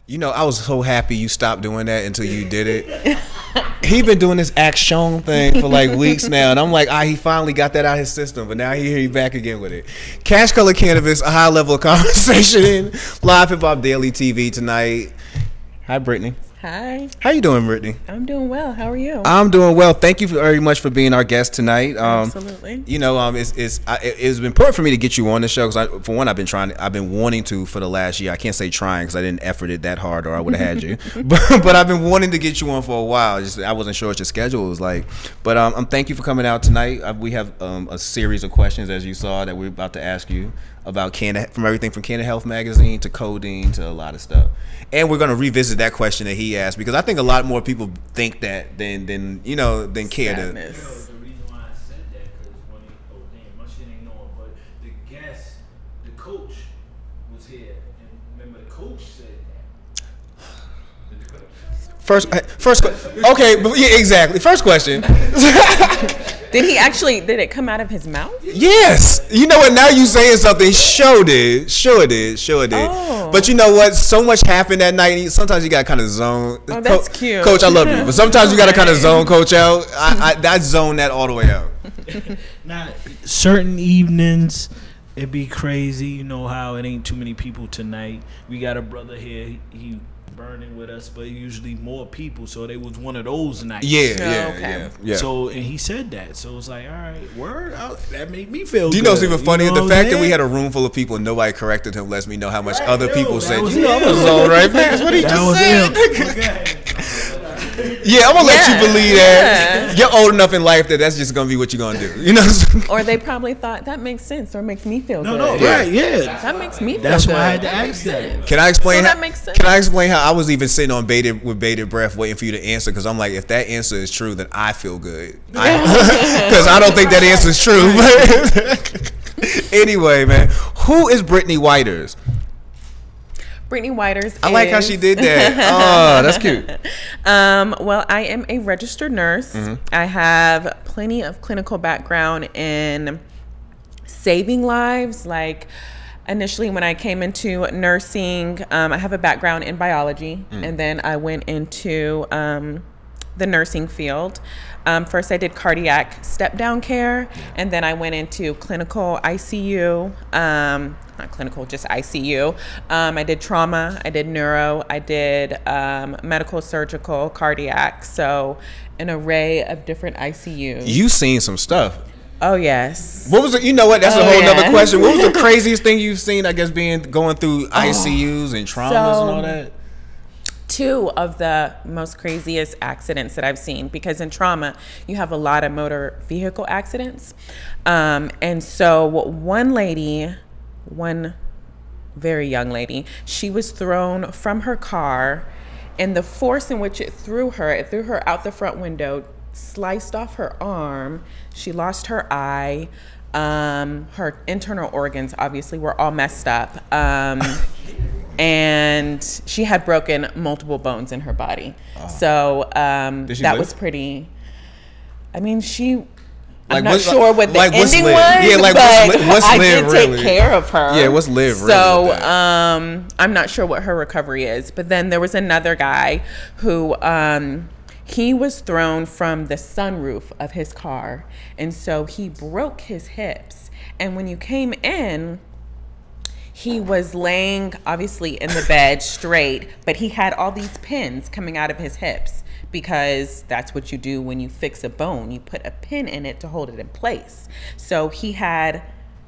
You know, I was so happy you stopped doing that until you did it. He been doing this action thing for like weeks now, and I'm like, he finally got that out of his system, but now he back again with it. Cash Color Cannabis, a high level of conversation, live hip hop daily TV tonight. Hi, Brittney. Hi. How you doing, Brittney? I'm doing well. How are you? I'm doing well. Thank you very much for being our guest tonight. Absolutely. You know, it's been important for me to get you on the show because, for one, I've been wanting to for the last year. I can't say trying because I didn't effort it that hard, or I would have had you. but I've been wanting to get you on for a while. I wasn't sure what your schedule was like. But thank you for coming out tonight. We have a series of questions, as you saw, that we're about to ask you about from everything from Canna Health magazine to codeine to a lot of stuff. And we're going to revisit that question that he asked because I think a lot more people think that than care to. The reason why I said that because my shit ain't knowing, but the guest, the coach was here, and remember the coach said that. Okay, yeah, exactly. First question. Did it come out of his mouth? Yes. You know what? Now you saying something. Sure did. Oh. But you know what? So much happened that night. Sometimes you got to kind of zone. Oh, that's cute. Coach, I love you. But sometimes you got to kind of zone Coach out. I zone that all the way out. Now, certain evenings, it be crazy. You know how it ain't too many people tonight. We got a brother here. He burning with us, but usually more people, so they was one of those nights. Yeah. So, and he said that, so it was like, all right, word out. That made me feel. Do you know what's even funnier? The fact that we had a room full of people and nobody corrected him lets me know how much other people said. You know, I'm a zone, right? That's what he just said. Yeah, I'm gonna let you believe that. You're old enough in life that's just gonna be what you're gonna do. You know. Or they probably thought that makes sense or makes me feel good. No, right? Yeah, that makes me feel that's good. That's why I had to ask that. Can I explain? So that makes sense. Can I explain how I was even sitting on bated breath, waiting for you to answer? Because I'm like, if that answer is true, then I feel good. Because I don't think that answer is true. Anyway, man, who is Brittney Whiters? Brittney Whiters. I like how she did that. Oh, that's cute. Well, I am a registered nurse. Mm-hmm. I have plenty of clinical background in saving lives. Like initially when I came into nursing, I have a background in biology, and then I went into the nursing field. First I did cardiac step-down care, and then I went into clinical ICU, not clinical, just ICU. I did trauma, I did neuro, I did medical, surgical, cardiac, so an array of different ICUs. You seen some stuff. Oh, yes. What was it? You know what? That's a whole nother question. What was the craziest thing you've seen, I guess, going through ICUs and traumas and all that? Two of the most craziest accidents that I've seen, because in trauma you have a lot of motor vehicle accidents, and so one very young lady, she was thrown from her car, and the force in which it threw her out the front window, sliced off her arm. She lost her eye. Her internal organs obviously were all messed up. And she had broken multiple bones in her body. So that was pretty. I mean, I'm not sure what the ending was, yeah, like but what's I live, did really? Take care of her. Yeah, what's live really? So I'm not sure what her recovery is. But then there was another guy who he was thrown from the sunroof of his car, and so he broke his hips. And when you came in, he was laying obviously in the bed straight, but he had all these pins coming out of his hips, because that's what you do when you fix a bone. You put a pin in it to hold it in place. So he had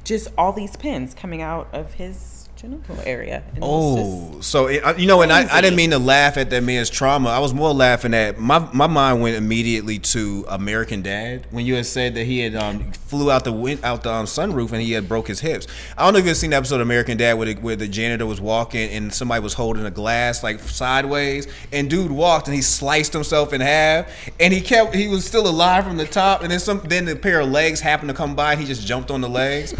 just all these pins coming out of his genital area. And so you know, and I didn't mean to laugh at that man's trauma. I was more laughing at my mind went immediately to American Dad when you had said that he had flew out the sunroof and he had broke his hips. I don't know if you've seen the episode of American Dad where the janitor was walking and somebody was holding a glass like sideways, and dude walked and he sliced himself in half, and he was still alive from the top, and then the pair of legs happened to come by and he just jumped on the legs.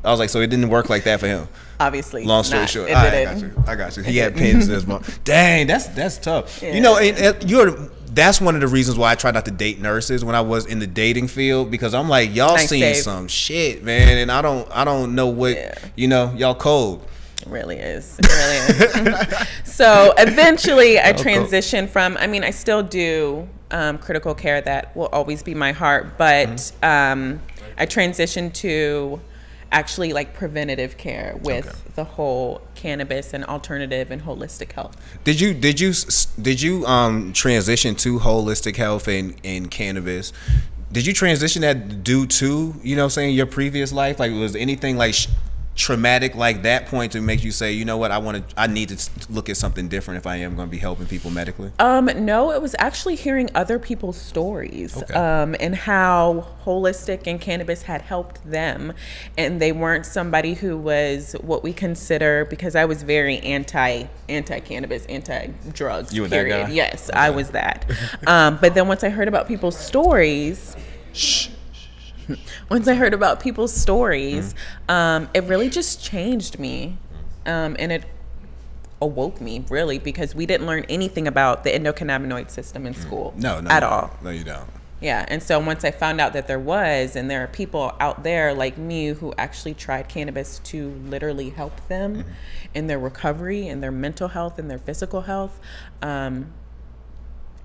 I was like, so it didn't work like that for him. Obviously. Long story short. I got you. He had pins in his mouth. Dang, that's tough. Yeah. You know, that's one of the reasons why I try not to date nurses when I was in the dating field, because I'm like, y'all seen some shit, man, and I don't know what, you know, y'all cold. really is. It really is. So eventually I transitioned from, I mean, I still do critical care. That will always be my heart. But I transitioned to actually like preventative care with the whole cannabis and alternative and holistic health. Did you transition to holistic health and cannabis? Did you transition that due to, you know what I'm saying, your previous life? Like, was anything like traumatic like that point to make you say, you know what, I need to look at something different if I am going to be helping people medically? No, it was actually hearing other people's stories, and how holistic and cannabis had helped them, and they weren't somebody who was what we consider, because I was very anti-cannabis, anti-drugs. You were that guy? Yes, I was that. But then once I heard about people's stories, it really just changed me, and it awoke me, really, because we didn't learn anything about the endocannabinoid system in school. No, at all. No, you don't. Yeah, and so once I found out that there was, and there are people out there like me who actually tried cannabis to literally help them in their recovery, in their mental health, and their physical health,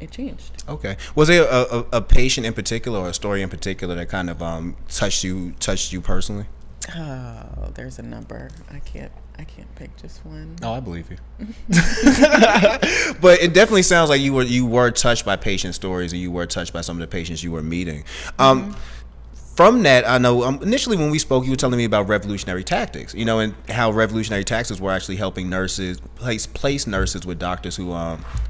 it changed. Okay. Was there a patient in particular or a story in particular that kind of touched you personally? Oh, there's a number. I can't pick just one. Oh, I believe you. But it definitely sounds like you were touched by patient stories, and you were touched by some of the patients you were meeting. From that, I know initially when we spoke, you were telling me about revolutionary tactics, you know, and how revolutionary tactics were actually helping nurses place nurses with doctors who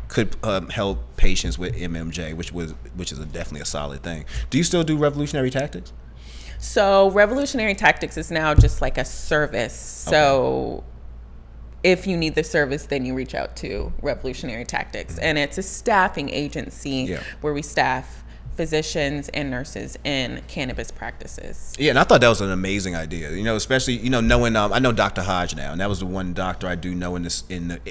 could help patients with MMJ, which is definitely a solid thing. Do you still do revolutionary tactics? So revolutionary tactics is now just like a service. So if you need the service, then you reach out to Revolutionary Tactics, and it's a staffing agency where we staff physicians and nurses in cannabis practices. Yeah, and I thought that was an amazing idea. You know, especially, you know, knowing I know Dr. Hodge now, and that was the one doctor I do know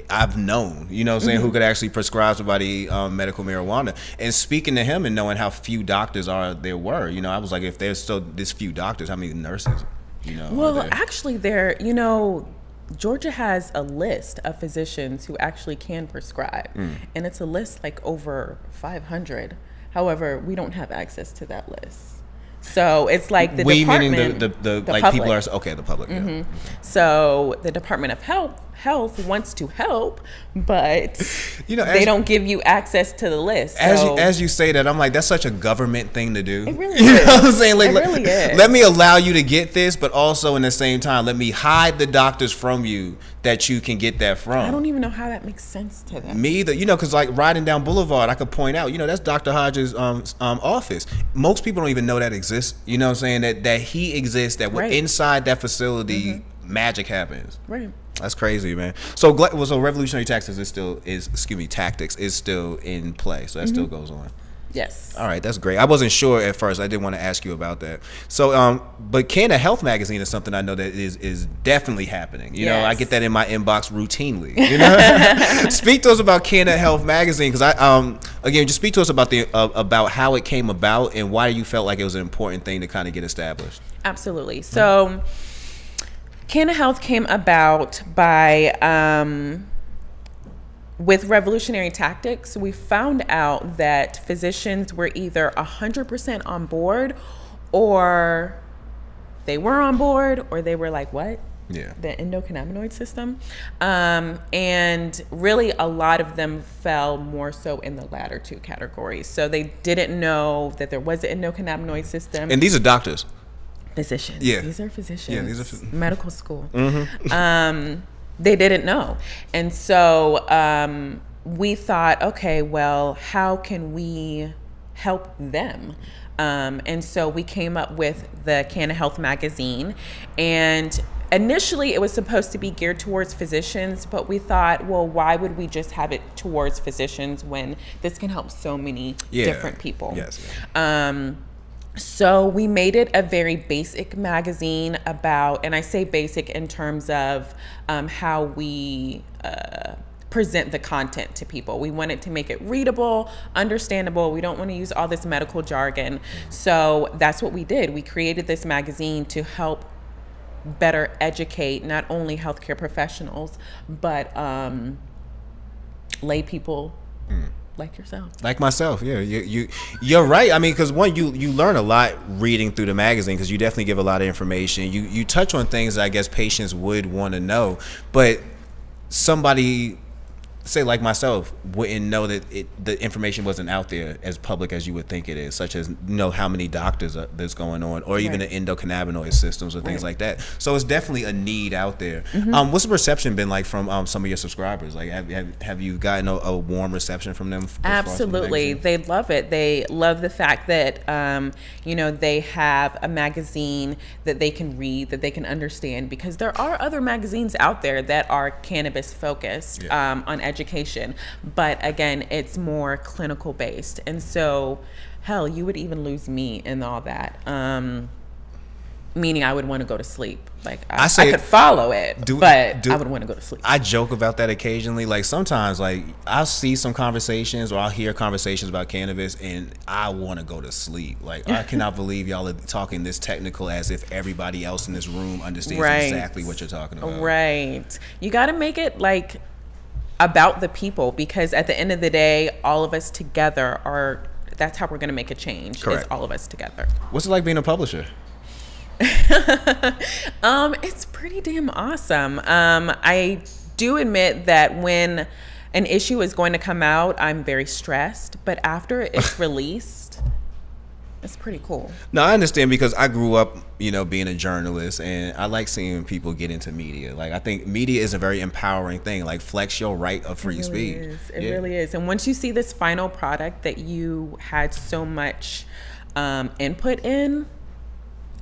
I've known, you know what I'm saying, who could actually prescribe somebody medical marijuana. And speaking to him and knowing how few doctors there were, you know, I was like, if there's still this few doctors, how many nurses, you know? Well, actually you know, Georgia has a list of physicians who actually can prescribe, and it's a list like over 500. However, we don't have access to that list. So it's like the department, meaning the like public. People are the public. Yeah. So the Department of Health wants to help, but you know, they don't give you access to the list. As you say that, I'm like, that's such a government thing to do. It really is. You know what I'm is. saying? Like, It really is. Let me allow you to get this, but also in the same time, let me hide the doctors from you that you can get that from. I don't even know how that makes sense to them. Me either. You know, because like riding down Boulevard, I could point out, you know, that's Dr. Hodges' office. Most people don't even know that exists. You know what I'm saying? That he exists, that inside that facility, magic happens. Right. That's crazy, man. So revolutionary tactics tactics is still in play. So that still goes on. Yes. All right, that's great. I wasn't sure at first. I did want to ask you about that. So, but Canna Health magazine is something I know that is definitely happening. You know, I get that in my inbox routinely. You know, speak to us about Canna Health magazine, because again, just speak to us about about how it came about and why you felt like it was an important thing to kind of get established. Absolutely. So, Canna Health came about by. With revolutionary tactics, we found out that physicians were either 100% on board, or they were on board, or they were like, what? Yeah. The endocannabinoid system. And really a lot of them fell more so in the latter two categories. So they didn't know that there was an endocannabinoid system. And these are doctors. Physicians. Yeah. These are physicians. Yeah, these are medical school. They didn't know. And so we thought, okay, well, how can we help them? And so we came up with the Canna Health magazine. And initially it was supposed to be geared towards physicians, but we thought, well, why would we just have it towards physicians when this can help so many different people? Yes. So we made it a very basic magazine about, and I say basic in terms of how we present the content to people. We wanted to make it readable, understandable. We don't want to use all this medical jargon. So that's what we did. We created this magazine to help better educate not only healthcare professionals, but lay people like yourself. Like myself, yeah. You're right. I mean, because one, you learn a lot reading through the magazine, because you definitely give a lot of information. You touch on things that I guess patients would want to know, but somebody, say like myself, wouldn't know that the information wasn't out there as public as you would think it is, such as how many doctors there's going on, or even the endocannabinoid systems or things like that. So it's definitely a need out there. What's the reception been like from some of your subscribers? Like, have you gotten a warm reception from them? Absolutely, they love it. They love the fact that they have a magazine that they can read, that they can understand, because there are other magazines out there that are cannabis focused on education, but again, it's more clinical based. And so, hell, you would even lose me in all that. Meaning I would want to go to sleep. Like I could follow it, but I would want to go to sleep. I joke about that occasionally. Like sometimes, like I'll see some conversations or I'll hear conversations about cannabis, and I want to go to sleep. Like I cannot believe y'all are talking this technical as if everybody else in this room understands exactly what you're talking about. Right. You got to make it like about the people, because at the end of the day, all of us together that's how we're going to make a change. Correct. Is all of us together. What's it like being a publisher? It's pretty damn awesome. I do admit that when an issue is going to come out, I'm very stressed, but after it's released, it's pretty cool. No, I understand, because I grew up, being a journalist, and I like seeing people get into media. Like, I think media is a very empowering thing. Like, flex your right of free speech. It really is. And once you see this final product that you had so much input in,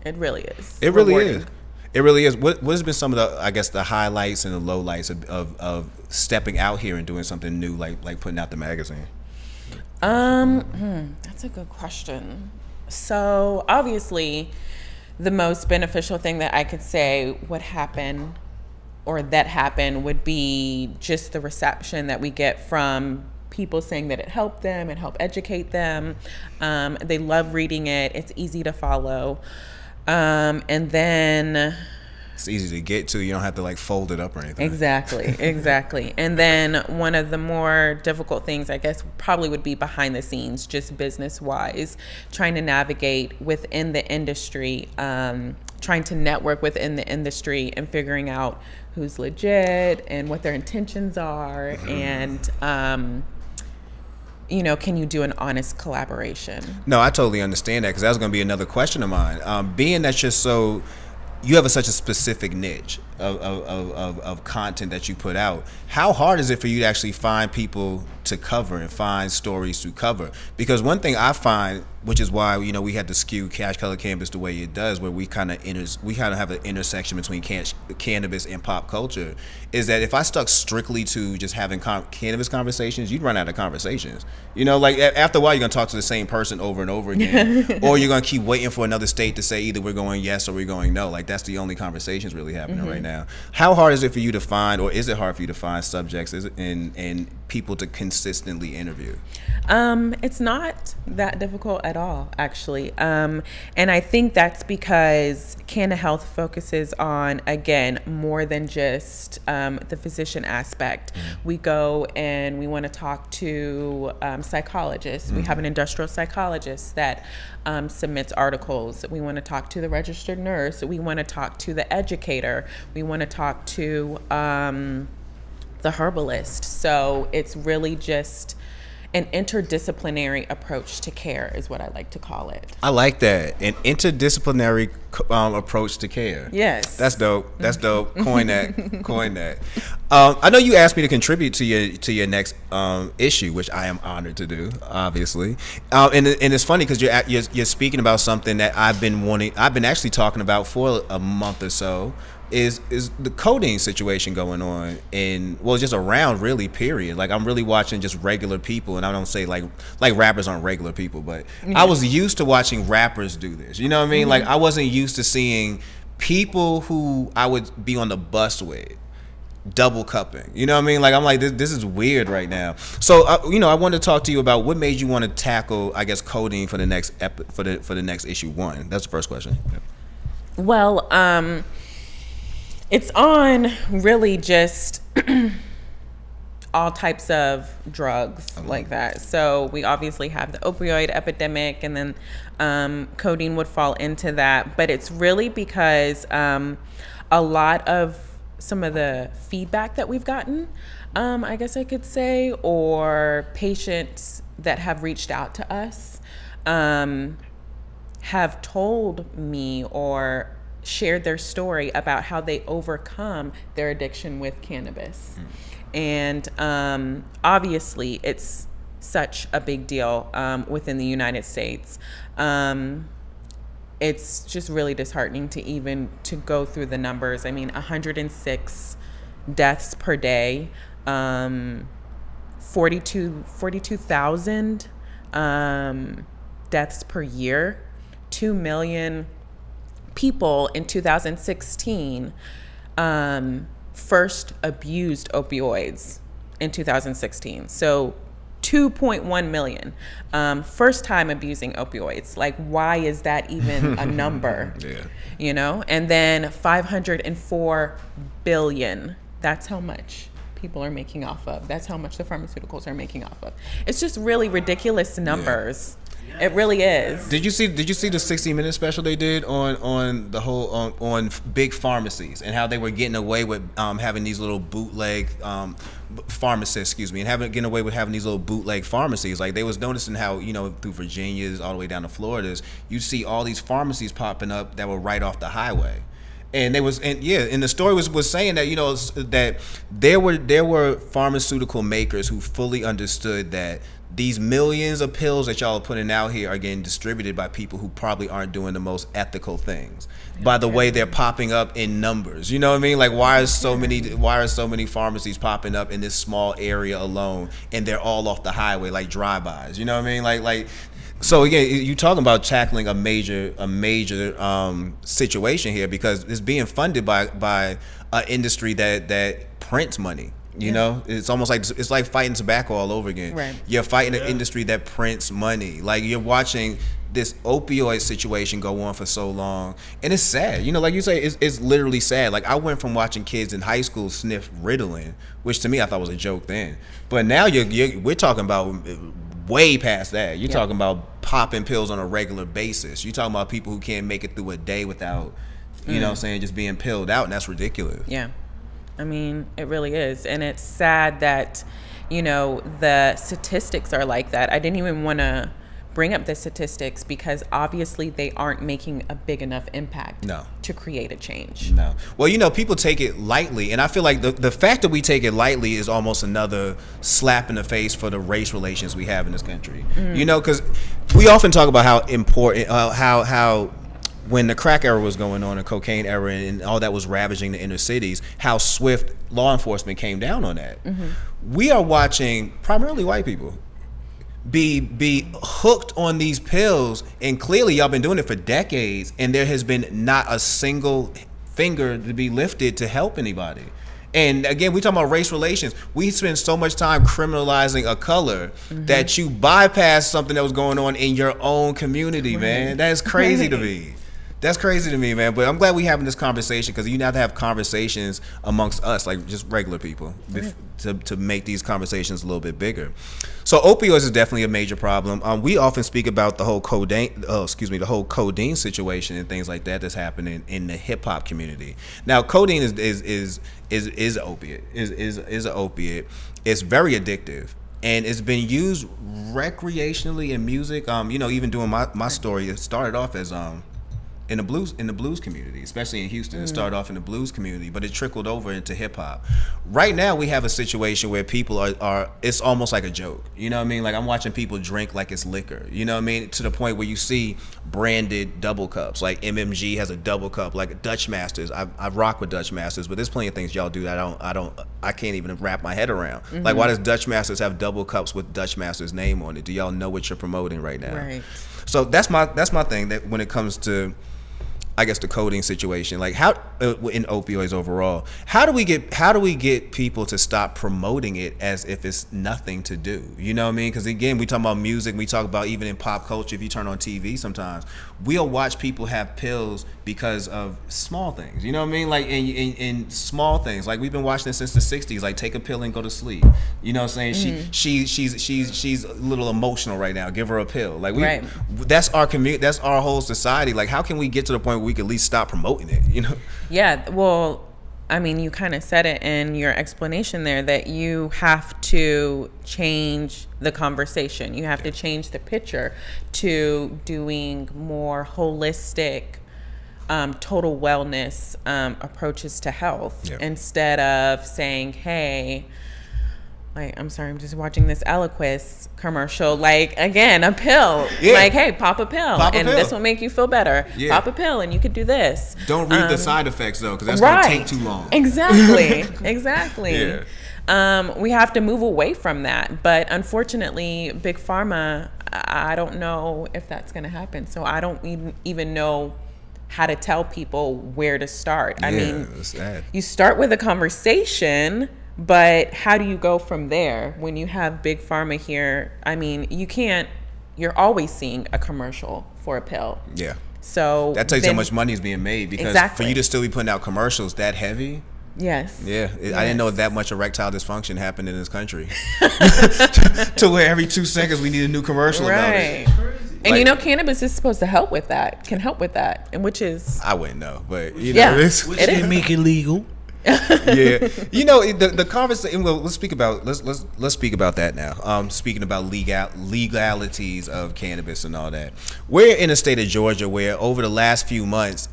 it really is. It really is. It really is. What has been some of the, I guess, the highlights and the lowlights of stepping out here and doing something new, like putting out the magazine? That's a good question. So obviously, the most beneficial thing that I could say would happen, or that happened, would be just the reception that we get from people saying that it helped them, it helped educate them. They love reading it. It's easy to follow. And then it's easy to get to. You don't have to like fold it up or anything. Exactly. And then one of the more difficult things, I guess, probably would be behind the scenes, just business wise, trying to navigate within the industry, trying to network within the industry, and figuring out who's legit and what their intentions are. And, can you do an honest collaboration? No, I totally understand that, because that was going to be another question of mine. Being that you have such a specific niche of content that you put out, how hard is it for you to actually find people to cover and find stories to cover? Because one thing I find, which is why we had to skew Cash Color Cannabis the way it does, where we kind of have an intersection between cannabis and pop culture, is that if I stuck strictly to just having cannabis conversations, you'd run out of conversations. Like after a while, you're gonna talk to the same person over and over again, or you're gonna keep waiting for another state to say either we're going yes or we're going no. Like that's the only conversations really happening right now. How hard is it for you to find, or is it hard for you to find subjects and people to consistently interview? It's not that difficult at all, actually. And I think that's because Canna Health focuses on, again, more than just the physician aspect. We go and we want to talk to psychologists. We have an industrial psychologist that submits articles. We want to talk to the registered nurse. We want to talk to the educator. We want to talk to the herbalist. So it's really just an interdisciplinary approach to care is what I like to call it. I like that. An interdisciplinary approach to care. Yes. That's dope. That's dope. Coin that. Coin that. I know you asked me to contribute to your next issue, which I am honored to do, obviously. And it's funny because you're speaking about something that I've been actually talking about for a month or so. Is the codeine situation going on just around, really, period. Like I'm really watching just regular people, and I don't say like rappers aren't regular people, but I was used to watching rappers do this. You know what I mean? Like I wasn't used to seeing people who I would be on the bus with double cupping. You know what I mean? Like I'm like this is weird right now. So I wanted to talk to you about what made you want to tackle, I guess, codeine for the next for the next issue 1. That's the first question. Well, It's on really just all types of drugs like that. So we obviously have the opioid epidemic, and then codeine would fall into that. But it's really because a lot of some of the feedback that we've gotten, I guess I could say, or patients that have reached out to us have told me or shared their story about how they overcome their addiction with cannabis. And obviously it's such a big deal within the United States. It's just really disheartening to go through the numbers. I mean, 106 deaths per day, 42,000 deaths per year, 2 million people in 2016 first abused opioids in 2016. So 2.1 million first time abusing opioids. Like, why is that even a number? Yeah. You know? And then 504 billion. That's how much people are making off of. That's how much the pharmaceuticals are making off of. It's just really ridiculous numbers. It really is. Did you see the 60-minute special they did on the whole on big pharmacies and how they were getting away with having these little bootleg pharmacists, and getting away with having these little bootleg pharmacies? Like, they was noticing how, you know, through Virginia's all the way down to Florida's, you see all these pharmacies popping up that were right off the highway. And the story was saying that, you know, that there were pharmaceutical makers who fully understood that these millions of pills that y'all are putting out here are getting distributed by people who probably aren't doing the most ethical things. By the way they're popping up in numbers, you know what I mean? Like, why are so many pharmacies popping up in this small area alone, and they're all off the highway like drive-bys? You know what I mean? Like. So again, you're talking about tackling a major situation here, because it's being funded by an industry that prints money. You know, it's almost like it's like fighting tobacco all over again. Right. You're fighting an industry that prints money. Like, you're watching this opioid situation go on for so long, and it's sad. You know, like you say, it's literally sad. Like, I went from watching kids in high school sniff Ritalin, which to me I thought was a joke then, but now we're talking about way past that. You're talking about popping pills on a regular basis. You're talking about people who can't make it through a day without, you know what I'm saying, just being pilled out, and that's ridiculous. Yeah. I mean, it really is. And it's sad that, you know, the statistics are like that. I didn't even want to bring up the statistics because obviously they aren't making a big enough impact to create a change. No. Well, you know, people take it lightly, and I feel like the fact that we take it lightly is almost another slap in the face for the race relations we have in this country. You know, because we often talk about how important, how when the crack era was going on, the cocaine era, and all that was ravaging the inner cities, how swift law enforcement came down on that. We are watching primarily white people be hooked on these pills, and clearly y'all been doing it for decades, and there has been not a single finger to be lifted to help anybody. And again, we talking about race relations. We spend so much time criminalizing a color that you bypass something that was going on in your own community, man. That's crazy to me. That's crazy to me, man. But I'm glad we having this conversation, because you have to have conversations amongst us, like just regular people, to make these conversations a little bit bigger. So opioids is definitely a major problem. We often speak about the whole the whole codeine situation and things like that that's happening in the hip hop community. Now, codeine is an opiate. Is an opiate. It's very addictive, and it's been used recreationally in music. You know, even doing my story, it started off as in the blues community, especially in Houston. It started off in the blues community, but it trickled over into hip hop. Right now, we have a situation where people are it's almost like a joke. You know what I mean? Like, I'm watching people drink like it's liquor. You know what I mean? To the point where you see branded double cups. Like, MMG has a double cup. Like, Dutch Masters. I rock with Dutch Masters, but there's plenty of things y'all do that I can't even wrap my head around. Like, why does Dutch Masters have double cups with Dutch Masters' name on it? Do y'all know what you're promoting right now? Right. So that's my thing, that when it comes to, I guess, the codeine situation. Like, how in opioids overall. How do we get people to stop promoting it as if it's nothing to do? You know what I mean? Because again, we talk about music, we talk about even in pop culture. If you turn on TV, sometimes we'll watch people have pills because of small things. You know what I mean? Like in small things. Like we've been watching this since the '60s. Like take a pill and go to sleep. You know what I'm saying? She's a little emotional right now. Give her a pill. Like that's our community. That's our whole society. Like how can we get to the point where we can at least stop promoting it? You know? Yeah. Well, I mean, you kind of said it in your explanation there that you have to change the conversation. You have to change the picture to doing more holistic, total wellness approaches to health instead of saying, hey, like, I'm sorry, I'm just watching this Eliquis commercial. Like, again, a pill. Yeah. Like, hey, pop a pill. This will make you feel better. Yeah. Pop a pill and you could do this. Don't read the side effects, though, because that's going to take too long. Exactly. Exactly. Yeah. We have to move away from that. But unfortunately, Big Pharma, I don't know if that's going to happen. So I don't even know how to tell people where to start. I mean, you start with a conversation. But how do you go from there when you have Big Pharma here? I mean, you're always seeing a commercial for a pill. Yeah. So that tells you how much money is being made, because for you to still be putting out commercials that heavy. Yes. Yeah. I didn't know that much erectile dysfunction happened in this country. To where every 2 seconds we need a new commercial about it. And you know, cannabis is supposed to help with that, can help with that, and which is... I wouldn't know, but you know, which they make it legal. Yeah, you know the conversation. Well, let's speak about that now. Speaking about legalities of cannabis and all that, we're in a state of Georgia where over the last few months,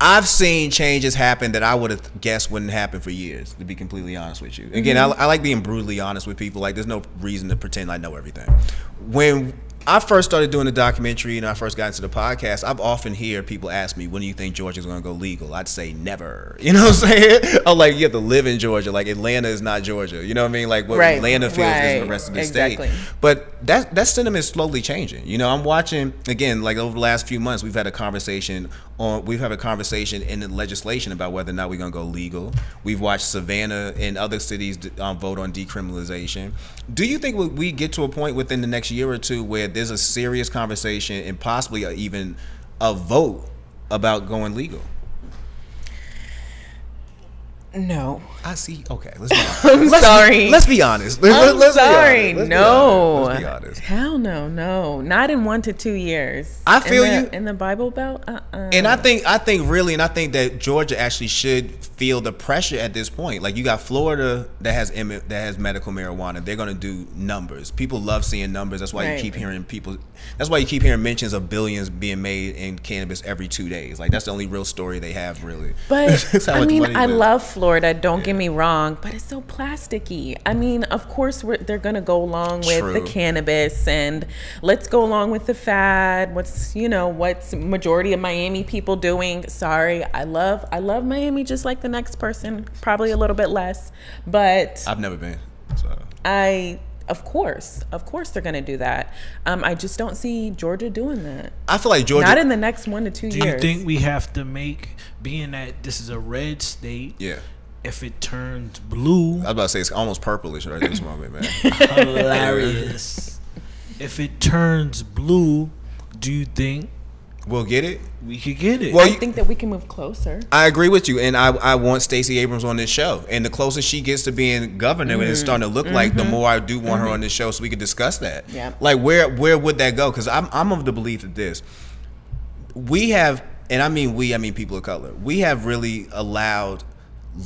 I've seen changes happen that I would have guessed wouldn't happen for years. To be completely honest with you, again, I like being brutally honest with people. Like, there's no reason to pretend I know everything. When I first started doing the documentary and I first got into the podcast, I've often hear people ask me, when do you think Georgia's going to go legal? I'd say never. You know what I'm saying? I'm like, you have to live in Georgia. Like, Atlanta is not Georgia. You know what I mean? Like, what Atlanta feels is the rest of the state. But that sentiment is slowly changing. You know, I'm watching, again, like over the last few months, we've had a conversation in the legislation about whether or not we're going to go legal. We've watched Savannah and other cities vote on decriminalization. Do you think we get to a point within the next year or two where there's a serious conversation and possibly even a vote about going legal? No. I see. Okay, let's be honest. I'm sorry. Let's be honest. I'm sorry. No. Let's be honest. Hell no. Not in 1 to 2 years. I feel you. In the Bible Belt. And I think that Georgia actually should feel the pressure at this point. Like, you got Florida that has medical marijuana. They're gonna do numbers. People love seeing numbers. That's why you keep hearing people. That's why you keep hearing mentions of billions being made in cannabis every 2 days. Like, that's the only real story they have, really. But I mean, I love Florida. Don't get me wrong, but it's so plasticky. I mean, of course they're gonna go along with the cannabis, and let's go along with the fad. What's majority of Miami people doing? Sorry, I love Miami just like the next person, probably a little bit less, but I've never been. Of course they're gonna do that. I just don't see Georgia doing that. I feel like Georgia, not in the next 1 to 2 years. Do you think we have to being that this is a red state? Yeah. If it turns blue, I was about to say it's almost purplish right this moment, man. Hilarious. If it turns blue, do you think we'll get it? We could get it. Well, I think that we can move closer. I agree with you, and I want Stacey Abrams on this show. And the closer she gets to being governor, and it's starting to look like, the more I do want her on this show, so we could discuss that. Yeah. Like, where would that go? Because I'm of the belief that we have, and I mean people of color, we have really allowed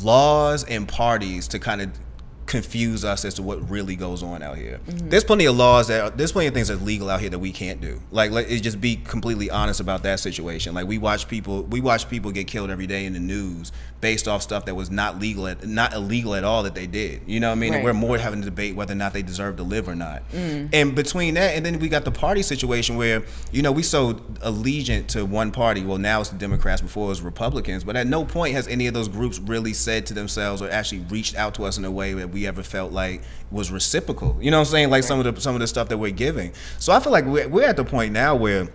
laws and parties to kind of confuse us as to what really goes on out here. There's plenty of laws there's plenty of things that's legal out here that we can't do. Like, let's just be completely honest about that situation. Like, we watch people get killed every day in the news based off stuff that was not illegal at all that they did. You know what I mean? Right. And we're more having to debate whether or not they deserve to live or not. And between that, and then we got the party situation where, we so allegiant to one party. Well, now it's the Democrats, before it was Republicans. But at no point has any of those groups really said to themselves or actually reached out to us in a way that we ever felt like was reciprocal. You know what I'm saying? Like, some of the stuff that we're giving. So I feel like we're at the point now where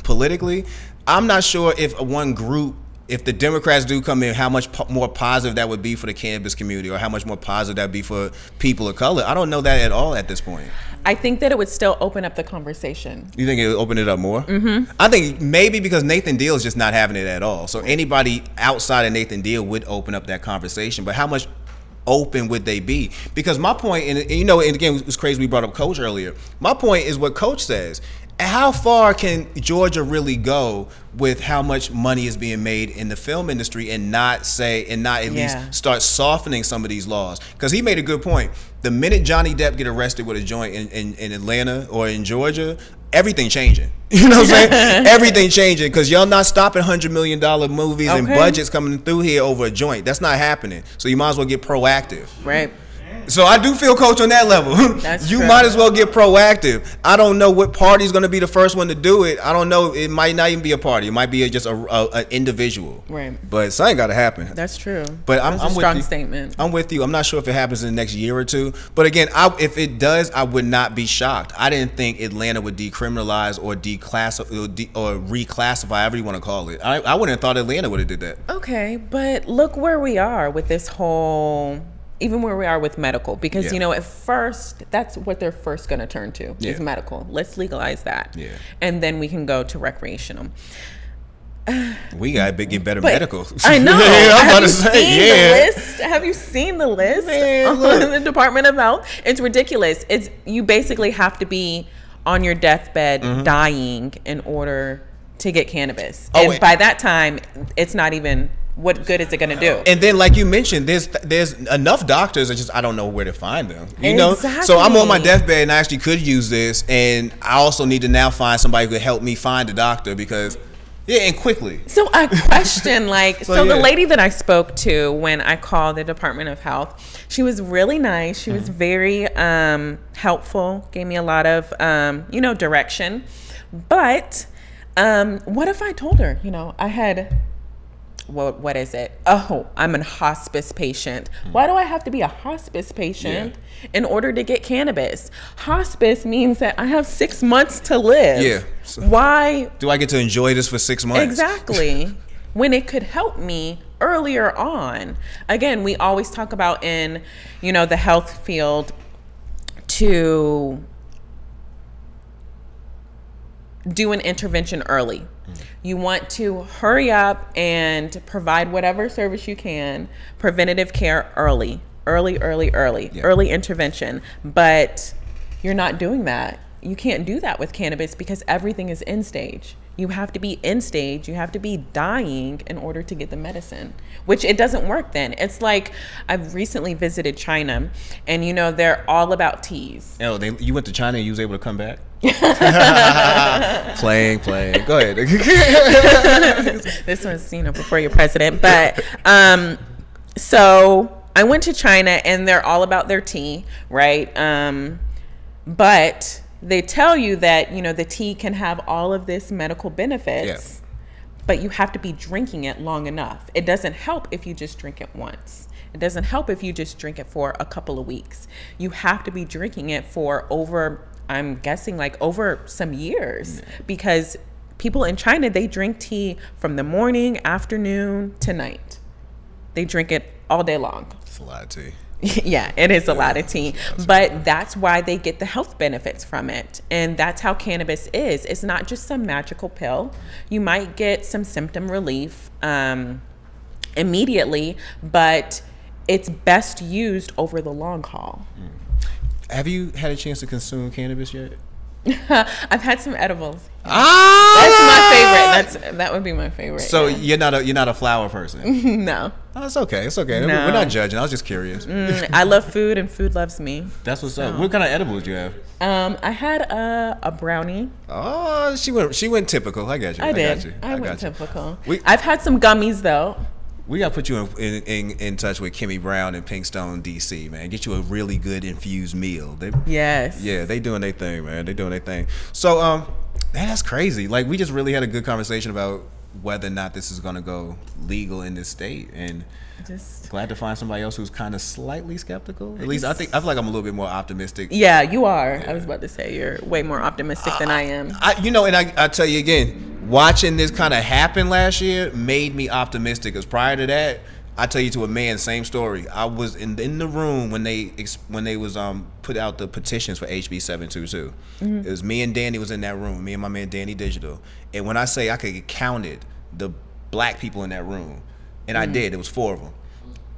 politically, I'm not sure if one group if the Democrats do come in, how much more positive that would be for the cannabis community, or how much more positive that would be for people of color. I don't know that at all at this point. I think that it would still open up the conversation. You think it would open it up more? Mm-hmm. I think maybe because Nathan Deal is just not having it at all. So anybody outside of Nathan Deal would open up that conversation. But how much open would they be? Because my point, and you know, and again, it was crazy we brought up Coach earlier. My point is what Coach says. How far can Georgia really go with how much money is being made in the film industry and not at least start softening some of these laws? Because he made a good point. The minute Johnny Depp get arrested with a joint in Atlanta or in Georgia, everything changing. You know what I'm saying? Everything changing, because y'all not stopping $100 million movies and budgets coming through here over a joint. That's not happening. So you might as well get proactive. Right. So I do feel Coach on that level. You might as well get proactive. I don't know what party's going to be the first one to do it. I don't know. It might not even be a party. It might be just an individual. Right. But something got to happen. That's true. But I'm a strong statement. I'm with you. I'm not sure if it happens in the next year or two. But again, if it does, I would not be shocked. I didn't think Atlanta would decriminalize or or reclassify, however you want to call it. I wouldn't have thought Atlanta would have did that. Okay, but look where we are with this whole... Even where we are with medical, because you know, at first that's what they're first going to turn to is medical. Let's legalize that, and then we can go to recreational. We gotta get better medical. I know. I'm about to say, have you seen the list on the Department of Health? It's ridiculous. It's you basically have to be on your deathbed dying in order to get cannabis, and by that time, it's not even. What good is it going to do? And then, like you mentioned, there's enough doctors that just I don't know where to find them. You know, so I'm on my deathbed and I actually could use this, and I also need to now find somebody who could help me find a doctor because, and quickly. So I question, like, so the lady that I spoke to when I called the Department of Health, she was really nice. She was very helpful. Gave me a lot of direction. But what if I told her, I had. What is it? Oh, I'm a hospice patient. Why do I have to be a hospice patient in order to get cannabis? Hospice means that I have 6 months to live. Yeah. So why do I get to enjoy this for 6 months? Exactly. When it could help me earlier on. Again, we always talk about in, the health field to do an intervention early. You want to hurry up and provide whatever service you can, preventative care early intervention. But you're not doing that. You can't do that with cannabis because everything is end stage. You have to be end stage. You have to be dying in order to get the medicine, which it doesn't work then. It's like I've recently visited China and, they're all about teas. Oh, you went to China and you was able to come back? playing. Go ahead. This one's, before you're president. But so I went to China and they're all about their tea, right? But they tell you that, the tea can have all of this medical benefits, but you have to be drinking it long enough. It doesn't help if you just drink it once. It doesn't help if you just drink it for a couple of weeks. You have to be drinking it for over, I'm guessing over some years, because people in China, they drink tea from the morning, afternoon to night. They drink it all day long. It's a lot of tea. Yeah, it is a lot of tea, but that's why they get the health benefits from it. And that's how cannabis is. It's not just some magical pill. You might get some symptom relief immediately, but it's best used over the long haul. Have you had a chance to consume cannabis yet? I've had some edibles. That's my favorite. That would be my favorite. So you're not a flower person? No. Oh, it's okay. It's okay. No. We're not judging. I was just curious. I love food and food loves me. That's what's up. What kind of edibles do you have? I had a brownie. Oh, she went typical. I got you. I did. I went typical. I've had some gummies though. We got to put you in touch with Kimmy Brown and Pinkstone, DC, man. Get you a really good infused meal. Yes. Yeah, they doing their thing, man. They doing their thing. So, that's crazy. Like, we just really had a good conversation about whether or not this is going to go legal in this state. And just glad to find somebody else who's kind of slightly skeptical. At least I feel like I'm a little bit more optimistic. Yeah, you are. Yeah. I was about to say you're way more optimistic than I am. And I tell you again, watching this kind of happen last year made me optimistic. Because prior to that, I tell you to a man, same story. I was in the room when they was put out the petitions for HB 722. It was me and Danny was in that room. Me and my man Danny Digital. And when I say I could get counted the black people in that room, and I did. It was 4 of them.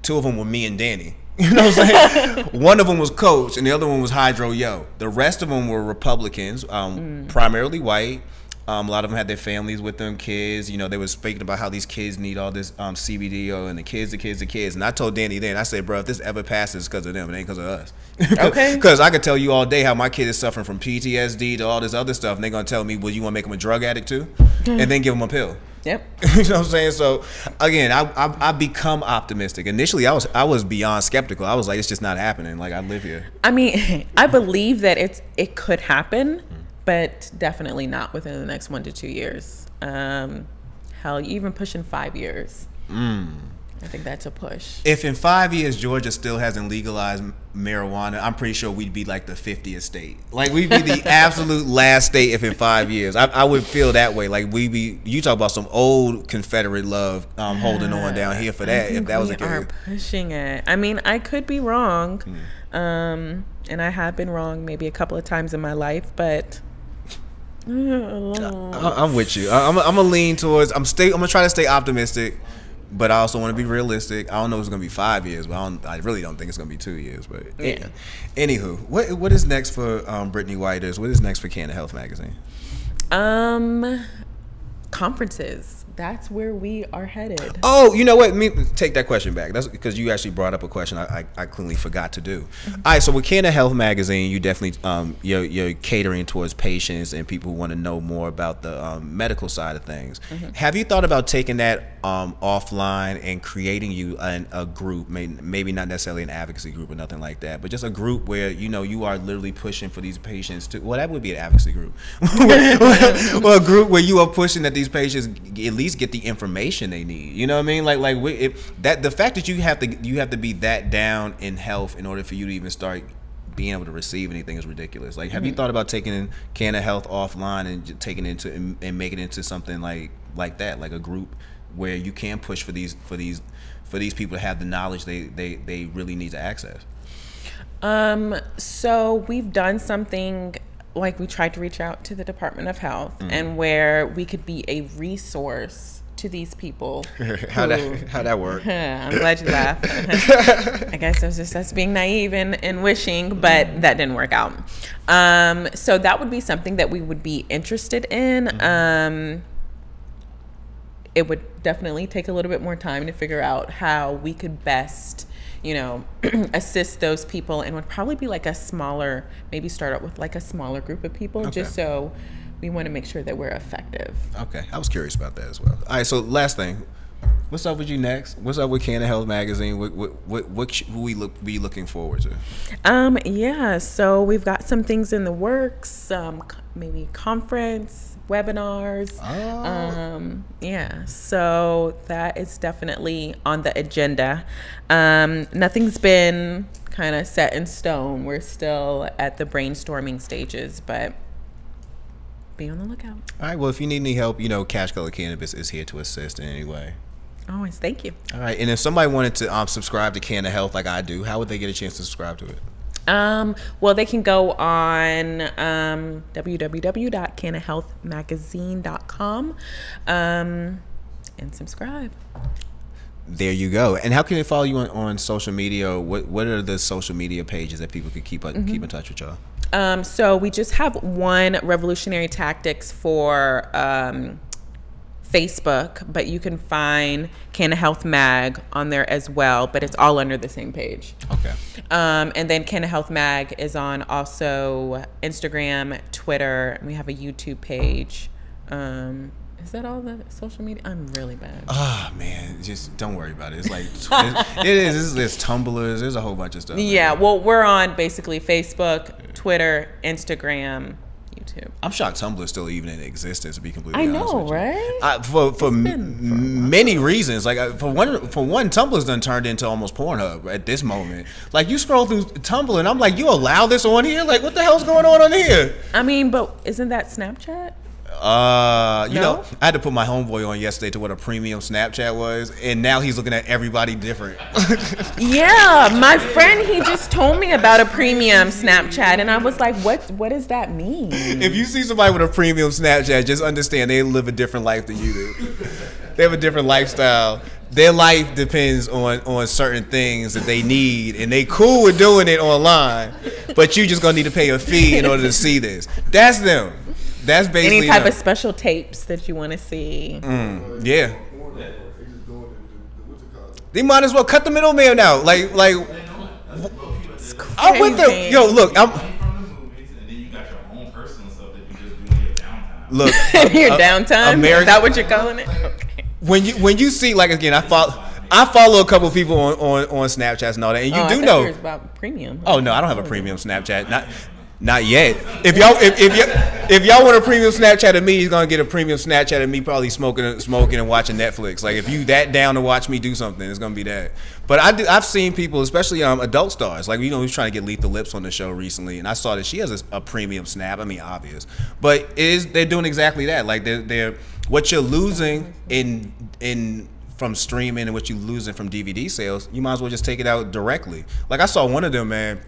2 of them were me and Danny. You know what I'm saying? One of them was Coach, and the other one was Hydro Yo. The rest of them were Republicans, primarily white. A lot of them had their families with them, kids. You know, they were speaking about how these kids need all this CBD and the kids. And I told Danny then, I said, bro, if this ever passes, it's because of them. It ain't because of us. Okay. Because I could tell you all day how my kid is suffering from PTSD to all this other stuff, and they're going to tell me, well, you want to make them a drug addict too? And then give them a pill. Yep. You know what I'm saying? So again, I become optimistic. Initially, I was beyond skeptical. I was like, it's just not happening. Like, I live here. I mean, I believe that it could happen, but definitely not within the next 1 to 2 years. Hell, even pushing 5 years. I think that's a push. If in 5 years Georgia still hasn't legalized marijuana, I'm pretty sure we'd be like the 50th state. Like, we'd be the absolute last state if in 5 years. I would feel that way. Like, you talk about some old Confederate love holding on down here for that. If that was the case. We are pushing it. I mean, I could be wrong. And I have been wrong maybe a couple of times in my life, but I'm with you. I'm gonna lean towards. I'm gonna try to stay optimistic, but I also want to be realistic. I don't know if it's gonna be 5 years, but I really don't think it's gonna be 2 years. But yeah. Anywho, what is next for Brittney Whiters? What is next for Canna Health magazine? Conferences. That's where we are headed. Oh, you know what? Let me take that question back. That's because you actually brought up a question I clearly forgot to do. All right, so with Canna Health magazine, you definitely you're catering towards patients and people who want to know more about the medical side of things. Have you thought about taking that offline and creating you a group, maybe not necessarily an advocacy group or nothing like that, but just a group where you are literally pushing for these patients to? Well, that would be an advocacy group. Well, a group where you are pushing that these patients at least get the information they need. You know what I mean? The fact that you have to be that down in health in order for you to even start being able to receive anything is ridiculous. Like, have you thought about taking Canna Health offline and taking it into and making it into something like that, like a group where you can push for these people to have the knowledge they really need to access? So we've done something. Like, we tried to reach out to the Department of Health and where we could be a resource to these people. How'd that work? I'm glad you laughed. I guess it was just us being naive and wishing, but that didn't work out. So that would be something that we would be interested in. It would definitely take a little bit more time to figure out how we could best assist those people, and would probably be like maybe start out with like a smaller group of people, just so we want to make sure that we're effective. Okay, I was curious about that as well. All right, so last thing, what's up with you next? What's up with Canna Health magazine? What should we be looking forward to? Yeah, so we've got some things in the works, maybe conference, webinars. Yeah, so that is definitely on the agenda. Nothing's been kind of set in stone. We're still at the brainstorming stages, but be on the lookout. All right, well, if you need any help, Cash Color Cannabis is here to assist in any way. Always. Thank you. All right, and if somebody wanted to subscribe to Canna Health like I do, how would they get a chance to subscribe to it? Well, they can go on www.cannahealthmagazine.com and subscribe. There you go. And how can they follow you on social media? What are the social media pages that people could keep in touch with y'all? So we just have one, Revolutionary Tactics, for Facebook, but you can find Canna Health Mag on there as well, but it's all under the same page. Okay. And then Canna Health Mag is on also Instagram, Twitter, and we have a YouTube page. Is that all the social media? I'm really bad. Oh man, just don't worry about it. It's like there's Tumblrs, there's a whole bunch of stuff. Yeah, well, we're on basically Facebook, Twitter, Instagram, YouTube. I'm shocked Tumblr's still even in existence, to be completely honest with you. Right? For many reasons. Like for one, Tumblr's done turned into almost Pornhub at this moment. Like, you scroll through Tumblr and I'm like, you allow this on here? Like, what the hell's going on here? I mean, but isn't that Snapchat? You know, I had to put my homeboy on yesterday to what a premium Snapchat was, and now he's looking at everybody different. Yeah, my friend, he just told me about a premium Snapchat, and I was like, what does that mean? If you see somebody with a premium Snapchat, just understand they live a different life than you do. They have a different lifestyle. Their life depends on certain things that they need, and they cool with doing it online, but you just gonna need to pay a fee in order to see this. That's them. That's basically any type of special tapes that you want to see. Yeah. They might as well cut the middleman out. Like I'm with them. Yo, look, Look, your downtime. American, is that what you're calling it? Okay. When you see, like, again, I follow a couple people on Snapchats and all that, and you do know it's about premium. Oh no, I don't have a premium Snapchat. Not yet. If y'all want a premium Snapchat of me, he's gonna get a premium Snapchat of me probably smoking and watching Netflix. Like, if you that down to watch me do something, it's gonna be that. But I've seen people, especially adult stars, like, you know, who's trying to get Lethal Lips on the show recently, and I saw that she has a premium Snap. I mean, obvious, but they're doing exactly that. Like, they're what you're losing in from streaming and what you're losing from DVD sales, you might as well just take it out directly. Like, I saw one of them, man.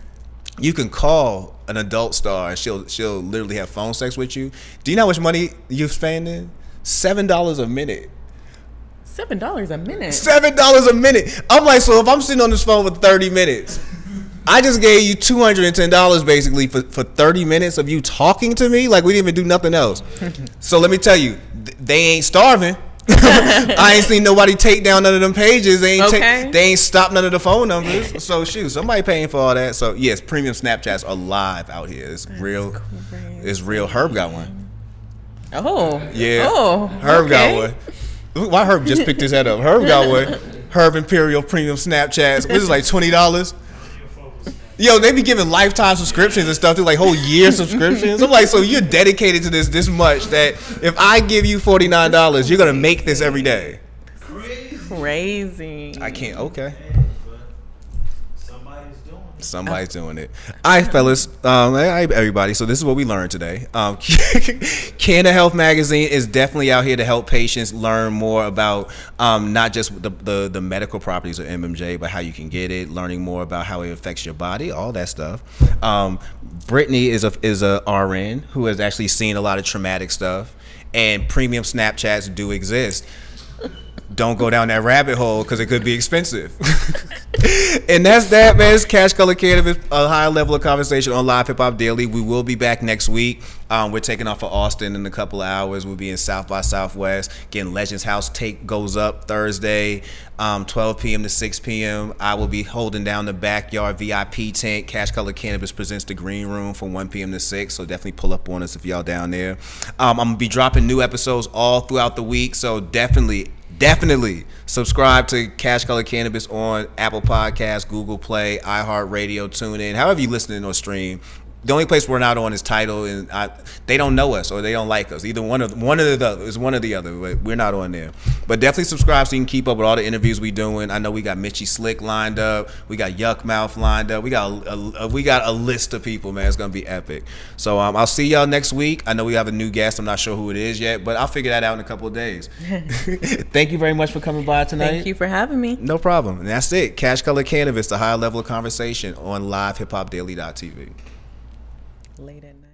You can call an adult star and she'll literally have phone sex with you. Do you know how much money you're spending? $7 a minute. $7 a minute. $7 a minute. I'm like, so if I'm sitting on this phone for 30 minutes, I just gave you $210 basically for 30 minutes of you talking to me. Like, we didn't even do nothing else. So let me tell you, they ain't starving. I ain't seen nobody take down none of them pages. They ain't stopped none of the phone numbers. So shoot, somebody paying for all that. So yes, premium Snapchats are live out here. It's real. Crazy. It's real. Herb got one. Oh yeah. Oh, Herb got one. Why Herb just picked his head up? Herb got one. Herb Imperial premium Snapchats. This is like $20. Yo, they be giving lifetime subscriptions and stuff, to like whole year subscriptions. I'm like, so you're dedicated to this much that if I give you $49, you're gonna make this every day. Crazy. I can't. Okay. Somebody's doing it. All right, fellas. All right, everybody. So this is what we learned today. Canna Health magazine is definitely out here to help patients learn more about not just the medical properties of MMJ, but how you can get it, learning more about how it affects your body, all that stuff. Brittney is a RN who has actually seen a lot of traumatic stuff, and premium Snapchats do exist. Don't go down that rabbit hole because it could be expensive. And that's that, man. It's Cash Color Cannabis, a high level of conversation on Live Hip Hop Daily. We will be back next week. We're taking off for Austin in a couple of hours. We'll be in South by Southwest. Again, Legends House Take goes up Thursday, 12 p.m. to 6 p.m. I will be holding down the backyard VIP tent. Cash Color Cannabis presents the Green Room from 1 p.m. to 6. So definitely pull up on us if y'all down there. I'm going to be dropping new episodes all throughout the week. So definitely subscribe to Cash Color Cannabis on Apple Podcasts, Google Play, iHeartRadio, TuneIn, however you listening or stream. The only place we're not on is Tidal, and they don't know us or they don't like us. Either one or the other, but we're not on there. But definitely subscribe so you can keep up with all the interviews we doing. I know we got Mitchie Slick lined up, we got Yuck Mouth lined up, we got a list of people, man. It's gonna be epic. So I'll see y'all next week. I know we have a new guest. I'm not sure who it is yet, but I'll figure that out in a couple of days. Thank you very much for coming by tonight. Thank you for having me. No problem. And that's it. Cash Color Cannabis, the high level of conversation on LiveHipHopDaily.tv. Late at night.